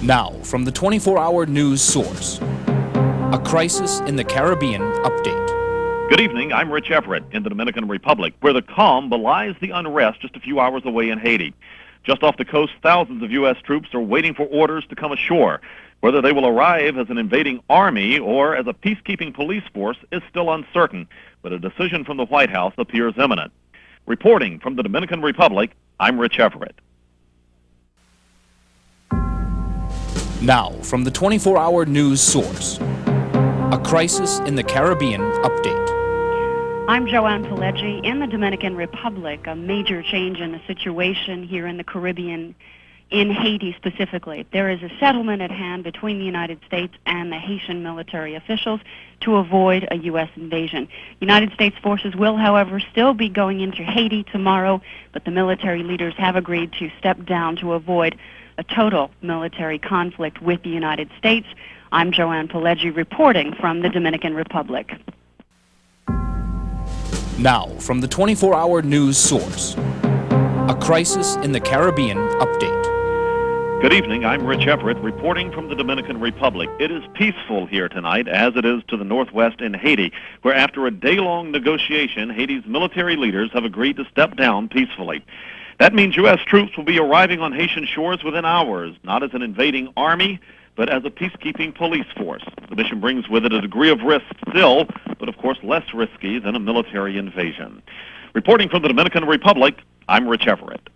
Now, from the 24-hour news source, a crisis in the Caribbean update. Good evening, I'm Rich Everett in the Dominican Republic, where the calm belies the unrest just a few hours away in Haiti. Just off the coast, thousands of U.S. troops are waiting for orders to come ashore. Whether they will arrive as an invading army or as a peacekeeping police force is still uncertain, but a decision from the White House appears imminent. Reporting from the Dominican Republic, I'm Rich Everett. Now, from the 24-hour news source, a crisis in the Caribbean update. I'm Joanne Pileggi in the Dominican Republic. A major change in the situation here in the Caribbean, in Haiti specifically. There is a settlement at hand between the United States and the Haitian military officials to avoid a U.S. invasion. United States forces will, however, still be going into Haiti tomorrow, but the military leaders have agreed to step down to avoid a total military conflict with the United States. I'm Joanne Pileggi reporting from the Dominican Republic. Now, from the 24-hour news source, a crisis in the Caribbean update. Good evening, I'm Rich Everett reporting from the Dominican Republic. It is peaceful here tonight, as it is to the northwest in Haiti, where after a day-long negotiation, Haiti's military leaders have agreed to step down peacefully. That means U.S. troops will be arriving on Haitian shores within hours, not as an invading army, but as a peacekeeping police force. The mission brings with it a degree of risk still, but of course less risky than a military invasion. Reporting from the Dominican Republic, I'm Rich Everett.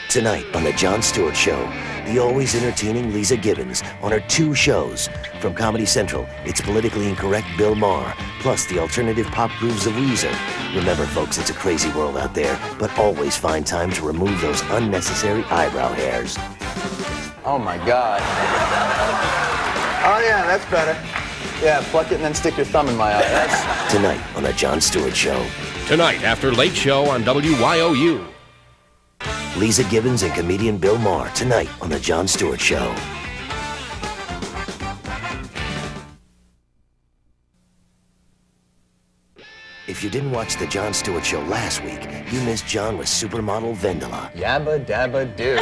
Tonight on The Jon Stewart Show, the always entertaining Lisa Gibbons on her two shows. From Comedy Central, it's politically incorrect Bill Maher, plus the alternative pop grooves of Weezer. Remember, folks, it's a crazy world out there, but always find time to remove those unnecessary eyebrow hairs. Oh, my God. Oh, yeah, that's better. Yeah, pluck it and then stick your thumb in my eye. That's... Tonight on The Jon Stewart Show. Tonight after Late Show on WYOU. Lisa Gibbons and comedian Bill Maher tonight on The Jon Stewart Show. If you didn't watch The Jon Stewart Show last week, you missed John with supermodel Vendela. Yabba dabba do.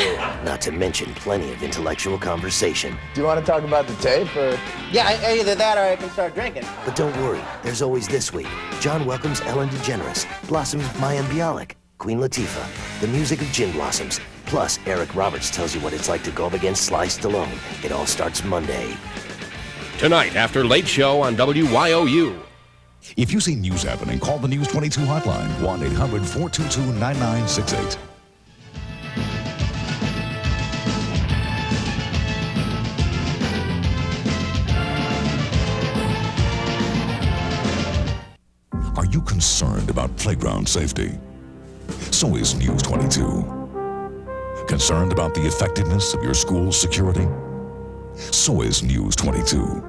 Not to mention plenty of intellectual conversation. Do you want to talk about the tape, or...? Yeah, either that or I can start drinking. But don't worry, there's always this week. John welcomes Ellen DeGeneres, blossoms Mayim Bialik, Queen Latifah, the music of Gin Blossoms. Plus, Eric Roberts tells you what it's like to go up against Sly Stallone. It all starts Monday. Tonight after Late Show on WYOU. If you see news happening, call the News 22 hotline, 1-800-422-9968. Are you concerned about playground safety? So is News 22. Concerned about the effectiveness of your school's security? So is News 22.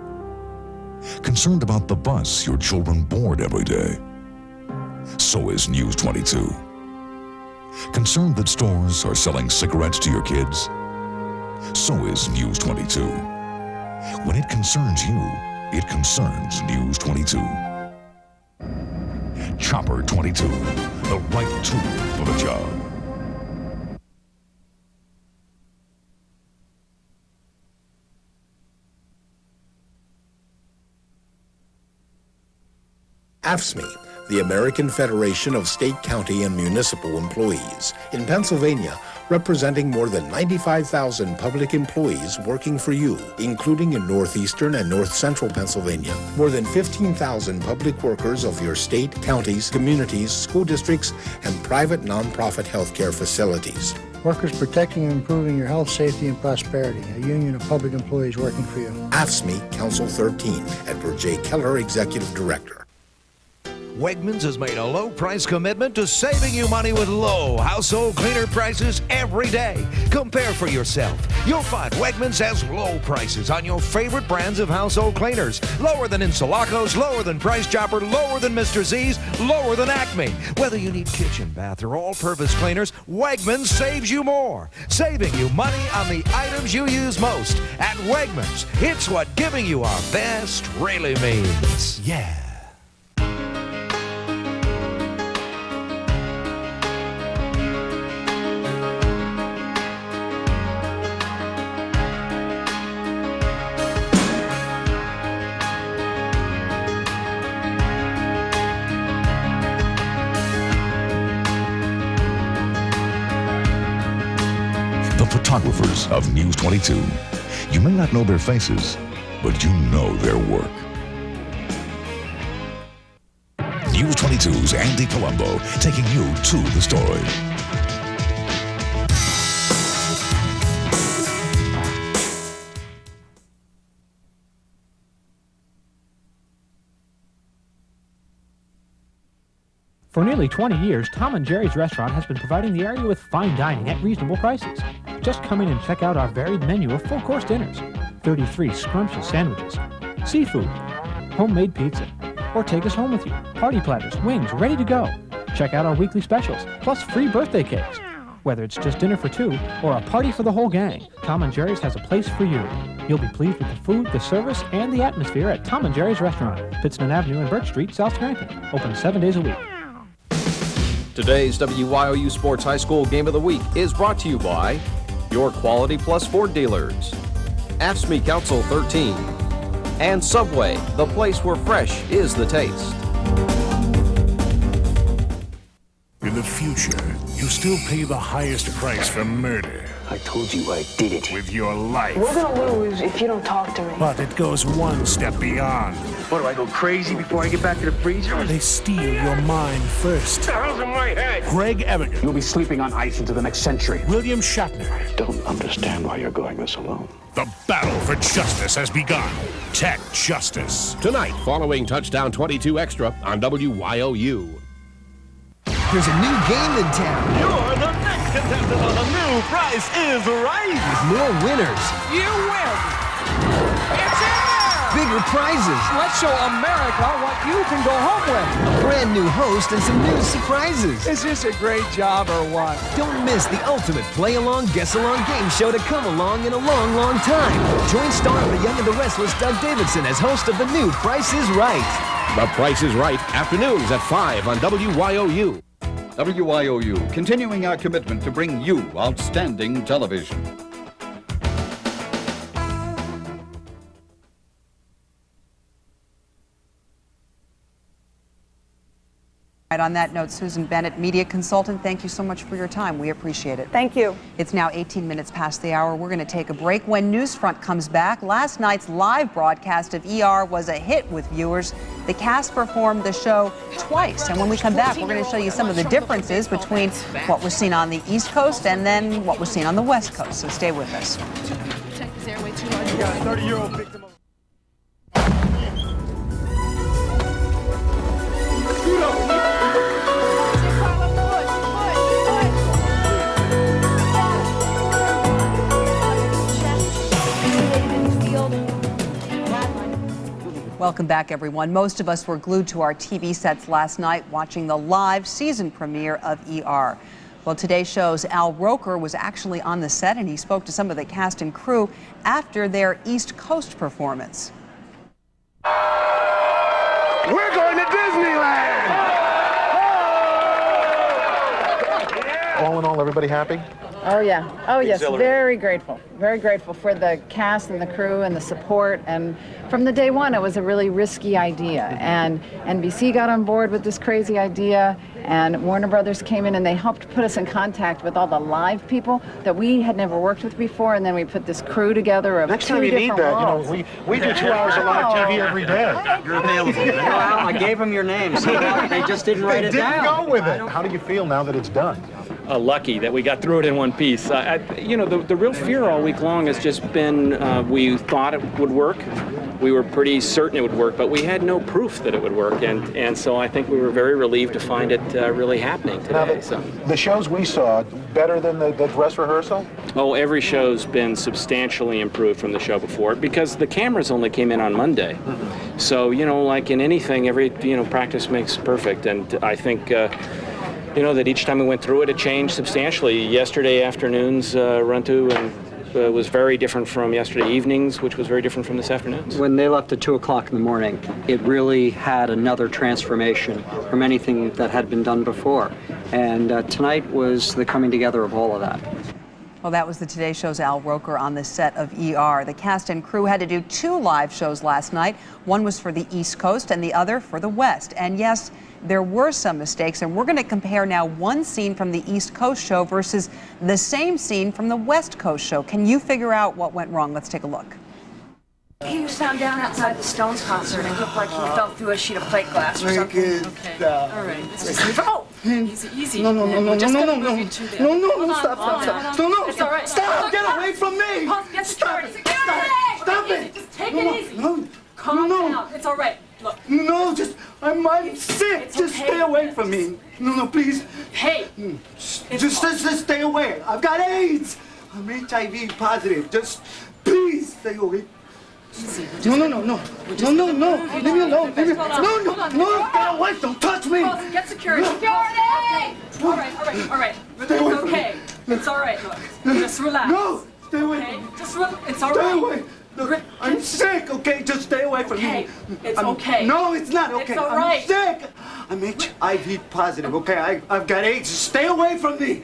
Concerned about the bus your children board every day? So is News 22. Concerned that stores are selling cigarettes to your kids? So is News 22. When it concerns you, it concerns News 22. Chopper 22, the right tool for the job. AFSCME, the American Federation of State, County, and Municipal Employees, in Pennsylvania, representing more than 95,000 public employees working for you, including in northeastern and north central Pennsylvania. More than 15,000 public workers of your state, counties, communities, school districts, and private nonprofit healthcare facilities. Workers protecting and improving your health, safety, and prosperity. A union of public employees working for you. AFSCME, Council 13, Edward J. Keller, Executive Director. Wegmans has made a low price commitment to saving you money with low household cleaner prices every day. Compare for yourself. You'll find Wegmans has low prices on your favorite brands of household cleaners. Lower than Insulacos, lower than Price Chopper, lower than Mr. Z's, lower than Acme. Whether you need kitchen, bath, or all-purpose cleaners, Wegmans saves you more. Saving you money on the items you use most. At Wegmans, it's what giving you our best really means. Yeah. photographers of News 22. You may not know their faces, but you know their work. News 22's Andy Colombo taking you to the story. For nearly 20 years, Tom and Jerry's restaurant has been providing the area with fine dining at reasonable prices. Just come in and check out our varied menu of full-course dinners, 33 scrumptious sandwiches, seafood, homemade pizza, or take us home with you. Party platters, wings, ready to go. Check out our weekly specials, plus free birthday cakes. Whether it's just dinner for two or a party for the whole gang, Tom and Jerry's has a place for you. You'll be pleased with the food, the service, and the atmosphere at Tom and Jerry's Restaurant, Pittston Avenue and Birch Street, South Scranton. Open 7 days a week. Today's WYOU Sports High School Game of the Week is brought to you by your Quality Plus Ford dealers, AFSCME Council 13, and Subway, the place where fresh is the taste. In the future, you still pay the highest price for murder. I told you I did it. With your life. We're gonna lose if you don't talk to me. But it goes one step beyond. What, do I go crazy before I get back to the freezer? They steal your mind first. The hell's in my head? Greg Evigan. You'll be sleeping on ice into the next century. William Shatner. I don't understand why you're going this alone. The battle for justice has begun. Tech Justice. Tonight, following Touchdown 22 Extra on WYOU. There's a new game in town. You're the next contestant on the new Price is Right. With more winners. You win. It's in there. Bigger prizes. Let's show America what you can go home with. A brand new host and some new surprises. Is this a great job or what? Don't miss the ultimate play-along, guess-along game show to come along in a long, long time. Join star of The Young and the Restless, Doug Davidson, as host of the new Price is Right. The Price is Right, afternoons at 5 on WYOU. WYOU, continuing our commitment to bring you outstanding television. Right, on that note, Susan Bennett, media consultant, thank you so much for your time. We appreciate it. Thank you. It's now 18 minutes past the hour. We're going to take a break. When Newsfront comes back, last night's live broadcast of ER was a hit with viewers. The cast performed the show twice. And when we come back, we're going to show you some of the differences between what was seen on the East Coast and then what was seen on the West Coast. So stay with us. Check his airway too much. You got a 30-year-old victim of... Scoot up. Welcome back, everyone. Most of us were glued to our TV sets last night watching the live season premiere of ER. Well, today's show's Al Roker was actually on the set, and he spoke to some of the cast and crew after their East Coast performance. We're going to Disneyland! All in all, everybody happy? Oh, yeah. Oh, yes. Very grateful. Very grateful for the cast and the crew and the support. And from the day one, it was a really risky idea. And NBC got on board with this crazy idea. And Warner Brothers came in and they helped put us in contact with all the live people that we had never worked with before. And then we put this crew together of Next two time you different need that, roles. we do 2 hours of live TV every day. You're available. Well, I gave them your names. They just didn't write it down. They didn't go with it. How do you feel now that it's done? Lucky that we got through it in one piece. You know, the real fear all week long has just been we thought it would work. We were pretty certain it would work, but we had no proof that it would work. And so I think we were very relieved to find it really happening today. Now, the shows we saw, better than the dress rehearsal? Oh, every show's been substantially improved from the show before because the cameras only came in on Monday. Mm-hmm. So, you know, like in anything, every, practice makes perfect. And I think... that each time we went through it, it changed substantially. Yesterday afternoon's run-through was very different from yesterday evening's, which was very different from this afternoon's. When they left at 2 o'clock in the morning, it really had another transformation from anything that had been done before. And tonight was the coming together of all of that. Well, that was the Today Show's Al Roker on the set of ER. The cast and crew had to do 2 live shows last night. One was for the East Coast and the other for the West. And yes, there were some mistakes, and we're going to compare now one scene from the East Coast show versus the same scene from the West Coast show. Can you figure out what went wrong? Let's take a look. He was found down outside the Stones concert. It looked like he fell through a sheet of plate glass or something. Okay. All right. Oh! Easy, easy. No, stop. No, it's all right. Stop! Get away from me! Get Stop security. it! Stop it! Just take it easy. Calm down. It's all right. Look. No, I'm sick. It's just okay. stay away from me. No, please. Hey. Just stay away. I've got AIDS. I'm HIV positive. Just please stay away. No. Leave me alone. Leave me. No. Get away. Don't touch me. Get security. Security! All right. Stay away It's okay. It's all right. Look. Just relax. No. Stay away. Okay? Just relax. It's all Stay right. away. Look, I'm sick, okay? Just stay away from me. It's okay. No, it's not okay. It's all right. I'm sick. I'm HIV positive, okay? I've got AIDS. Just stay away from me.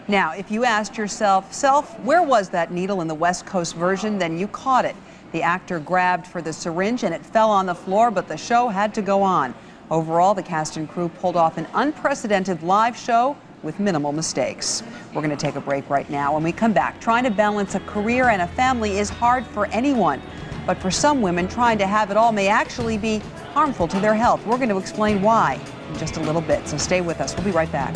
Now, if you asked yourself, where was that needle in the West Coast version, then you caught it. The actor grabbed for the syringe and it fell on the floor, but the show had to go on. Overall, the cast and crew pulled off an unprecedented live show with minimal mistakes. We're going to take a break right now. When we come back, trying to balance a career and a family is hard for anyone. But for some women, trying to have it all may actually be harmful to their health. We're going to explain why in just a little bit, so stay with us. We'll be right back.